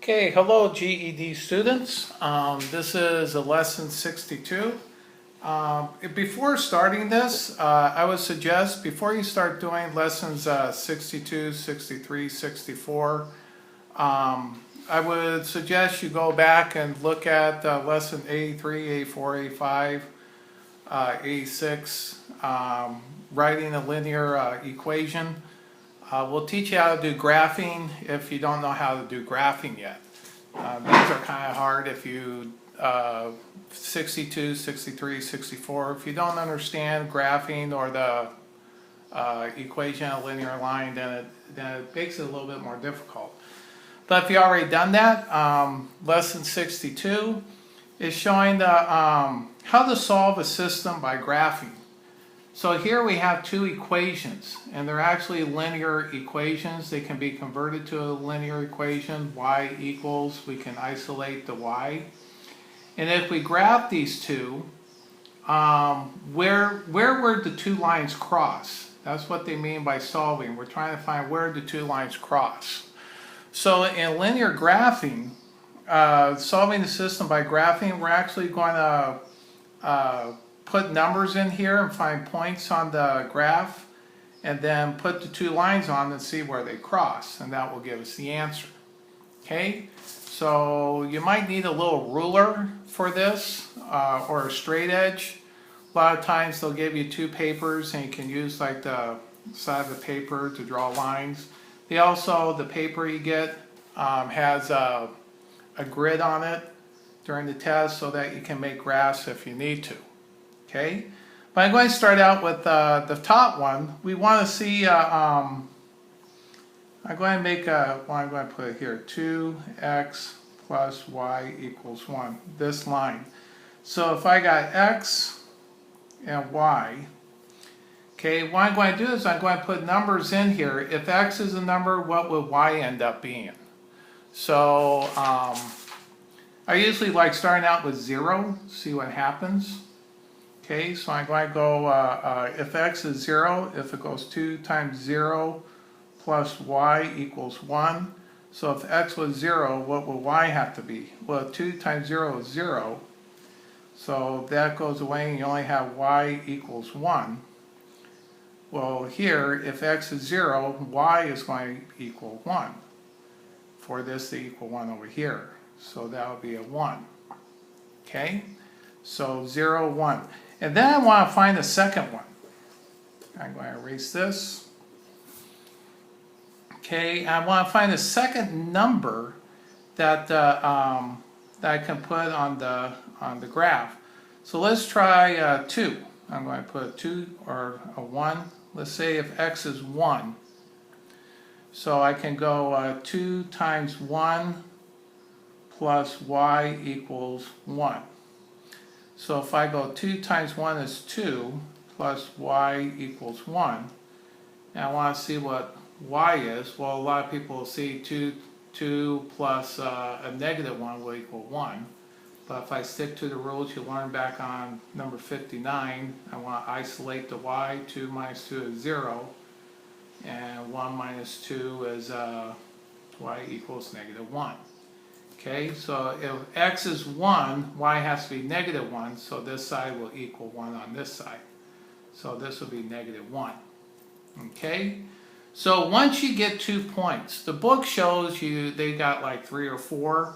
Okay, hello GED students. This is a lesson 62. Before starting this, I would suggest before you start doing lessons 62, 63, 64, I would suggest you go back and look at lesson 83, 84, 85, 86, writing a linear equation. We'll teach you how to do graphing if you don't know how to do graphing yet. These are kind of hard if you, 62, 63, 64, if you don't understand graphing or the equation of a linear line, then it makes it a little bit more difficult. But if you already done that, lesson 62 is showing the, how to solve a system by graphing. So here we have two equations, and they're actually linear equations. They can be converted to a linear equation. Y equals, we can isolate the y. And if we graph these two, where would the two lines cross? That's what they mean by solving. We're trying to find where the two lines cross. So in linear graphing, solving the system by graphing, we're actually going to put numbers in here and find points on the graph, and then put the two lines on and see where they cross, and that will give us the answer. Okay, so you might need a little ruler for this, or a straight edge. A lot of times they'll give you two papers, and you can use like the side of the paper to draw lines. They also, the paper you get has a grid on it during the test so that you can make graphs if you need to. Okay, but I'm going to start out with the top one. We want to see, I'm going to make a, well, I'm going to put it here, 2x plus y equals 1, this line. So if I got x and y, okay, what I'm going to do is I'm going to put numbers in here. If x is a number, what would y end up being? So I usually like starting out with 0, see what happens. Okay, so I'm going to go, if x is 0, if it goes 2 times 0 plus y equals 1. So if x was 0, what would y have to be? Well, 2 times 0 is 0. So that goes away and you only have y equals 1. Well, here, if x is 0, y is going to equal 1. For this to equal 1 over here. So that would be a 1. Okay, so 0, 1. And then I want to find the second one. I'm going to erase this. Okay, I want to find the second number that that I can put on the graph. So let's try 2. I'm going to put a 2 or a 1. Let's say if x is 1. So I can go 2 times 1 plus y equals 1. So if I go 2 times 1 is 2 plus y equals 1, and I want to see what y is, well, a lot of people will see 2 plus a negative 1 will equal 1. But if I stick to the rules you learned back on number 59, I want to isolate the y. 2 minus 2 is 0, and 1 minus 2 is y equals negative 1. Okay, so if x is 1, y has to be negative 1, so this side will equal 1 on this side. So this will be negative 1. Okay, so once you get 2 points, the book shows you they got like 3 or 4,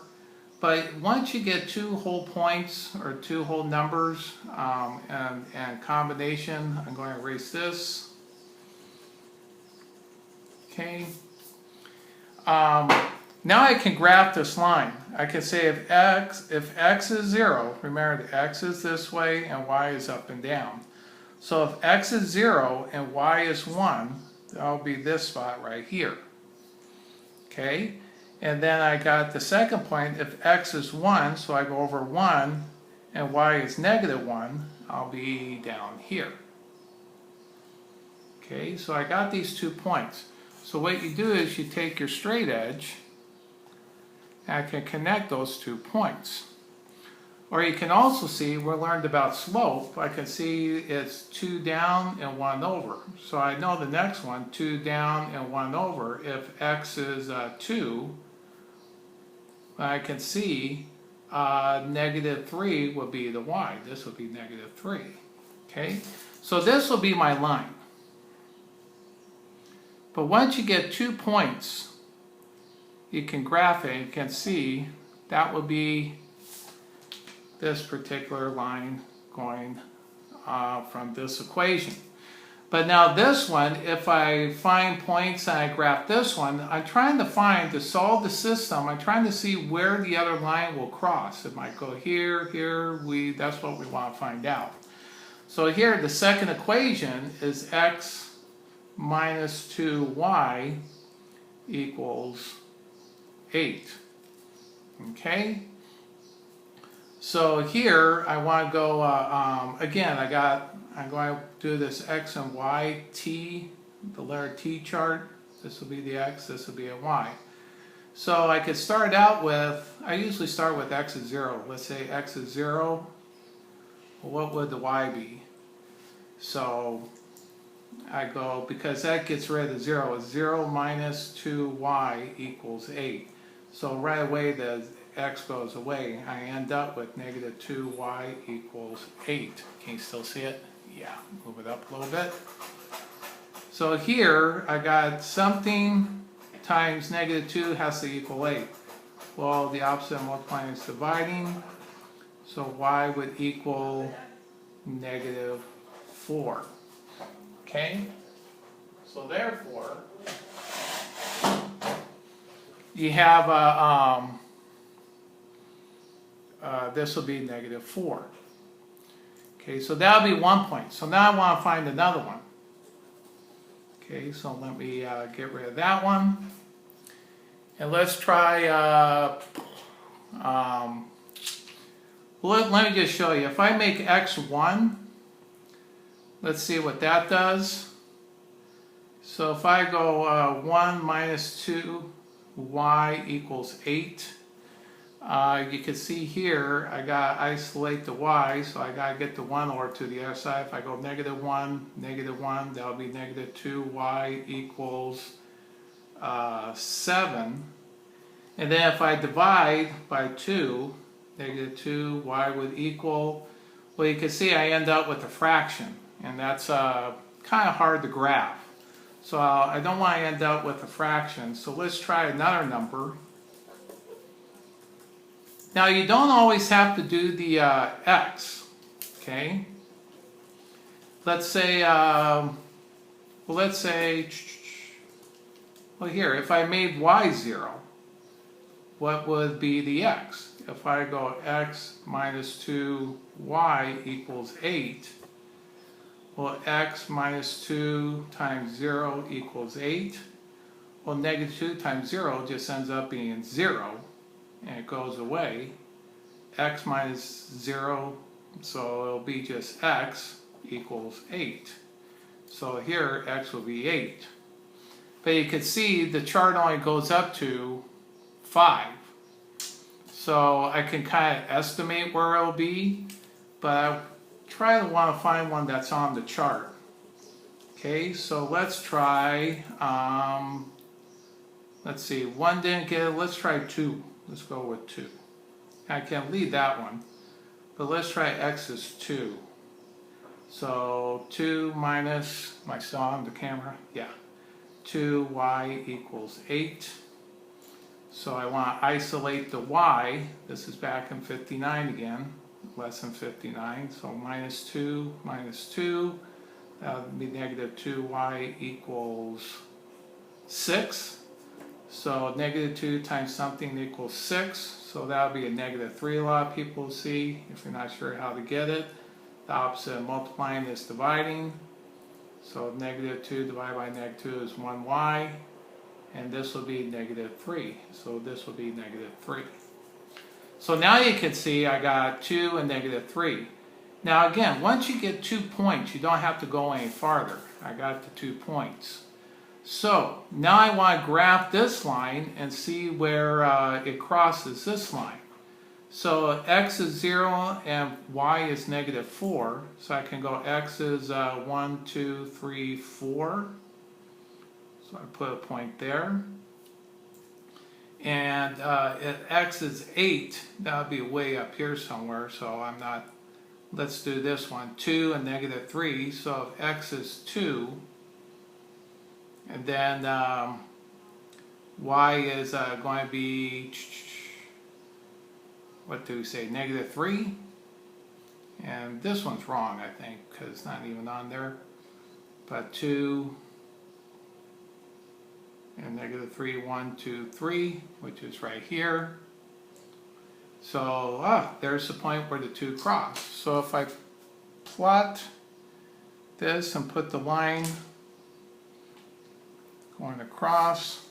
but once you get 2 whole points or 2 whole numbers and combination, I'm going to erase this. Okay. Now I can graph this line. I can say if x is 0, remember the x is this way and y is up and down. So if x is 0 and y is 1, that'll be this spot right here. Okay? And then I got the second point, if x is 1, so I go over 1 and y is negative 1, I'll be down here. Okay, so I got these 2 points. So what you do is you take your straight edge, and I can connect those 2 points. Or you can also see, we learned about slope, I can see it's 2 down and 1 over. So I know the next one, 2 down and 1 over. If x is 2, I can see negative 3 would be the y. This would be negative 3. Okay, so this will be my line. But once you get 2 points, you can graph it and you can see that will be this particular line going from this equation. But now this one, if I find points and I graph this one, I'm trying to find, to solve the system, I'm trying to see where the other line will cross. It might go here, here, that's what we want to find out. So here, the second equation is x minus 2y equals 8. Okay? So here, I want to go, again, I'm going to do this x and y, t, the letter t chart. This will be the x, this will be a y. So I could start out with, I usually start with x is 0. Let's say x is 0. Well, what would the y be? So I go, because that gets rid of the 0, it's 0 minus 2y equals 8. So right away the x goes away. I end up with negative 2y equals 8. Can you still see it? Yeah, move it up a little bit. So here I got something times negative 2 has to equal 8. Well, the opposite of multiplying is dividing. So y would equal negative 4. Okay? So therefore, you have this will be negative 4. Okay, so that'll be 1 point. So now I want to find another one. Okay, so let me get rid of that one. And let's try, let me just show you. If I make x1, let's see what that does. So if I go 1 minus 2y equals 8, you can see here I got to isolate the y, so I got to get the 1 over to the other side. If I go negative 1, that'll be negative 2y equals 7. And then if I divide by 2, negative 2, y would equal, well, you can see I end up with a fraction, and that's kind of hard to graph. So I don't want to end up with a fraction, so let's try another number. Now you don't always have to do the x, okay? Let's say, well here, if I made y 0, what would be the x? If I go x minus 2y equals 8, well, x minus 2 times 0 equals 8. Well, negative 2 times 0 just ends up being 0, and it goes away. X minus 0, so it'll be just x equals 8. So here, x will be 8. But you can see the chart only goes up to 5. So I can kind of estimate where it'll be, but I want to find one that's on the chart. Okay, so let's try, let's see, 1 didn't get it, let's try 2. Let's go with 2. I can leave that one, but let's try x is 2. So 2 minus, am I still on the camera? Yeah. 2y equals 8. So I want to isolate the y. This is back in 59 again, less than 59. So minus 2, that would be negative 2y equals 6. So negative 2 times something equals 6. So that would be a negative 3 a lot of people see if you're not sure how to get it. The opposite of multiplying is dividing. So negative 2 divided by negative 2 is 1y. And this will be negative 3. So this will be negative 3. So now you can see I got 2 and negative 3. Now again, once you get 2 points, you don't have to go any farther. I got the 2 points. So now I want to graph this line and see where it crosses this line. So x is 0 and y is negative 4. So I can go x is 1, 2, 3, 4. So I put a point there. And if x is 8, that would be way up here somewhere, so I'm not, let's do this one, 2 and negative 3, so if x is 2, and then y is going to be, what do we say, negative 3? And this one's wrong, I think, because it's not even on there. But 2 and negative 3, 1, 2, 3, which is right here. So there's the point where the two cross. So if I plot this and put the line going across,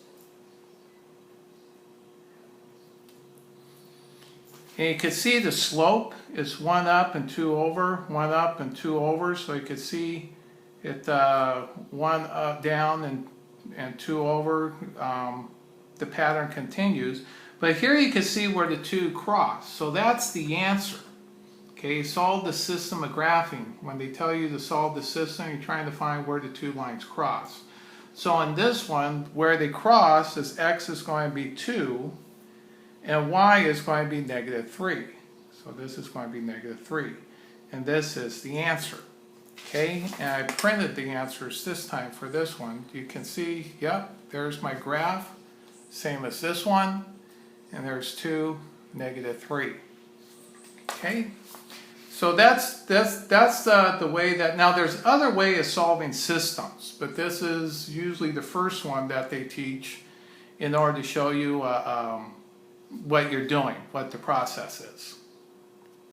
and you can see the slope is 1 up and 2 over, 1 up and 2 over, so you can see it 1 up, down and 2 over, the pattern continues. But here you can see where the two cross, so that's the answer. Okay, solve the system of graphing. When they tell you to solve the system, you're trying to find where the two lines cross. So in this one, where they cross is x is going to be 2, and y is going to be negative 3. So this is going to be negative 3. And this is the answer. Okay, and I printed the answers this time for this one. You can see, yep, there's my graph. Same as this one. And there's 2, negative 3. Okay, so that's the way that, now there's other way of solving systems, but this is usually the first one that they teach in order to show you what you're doing, what the process is.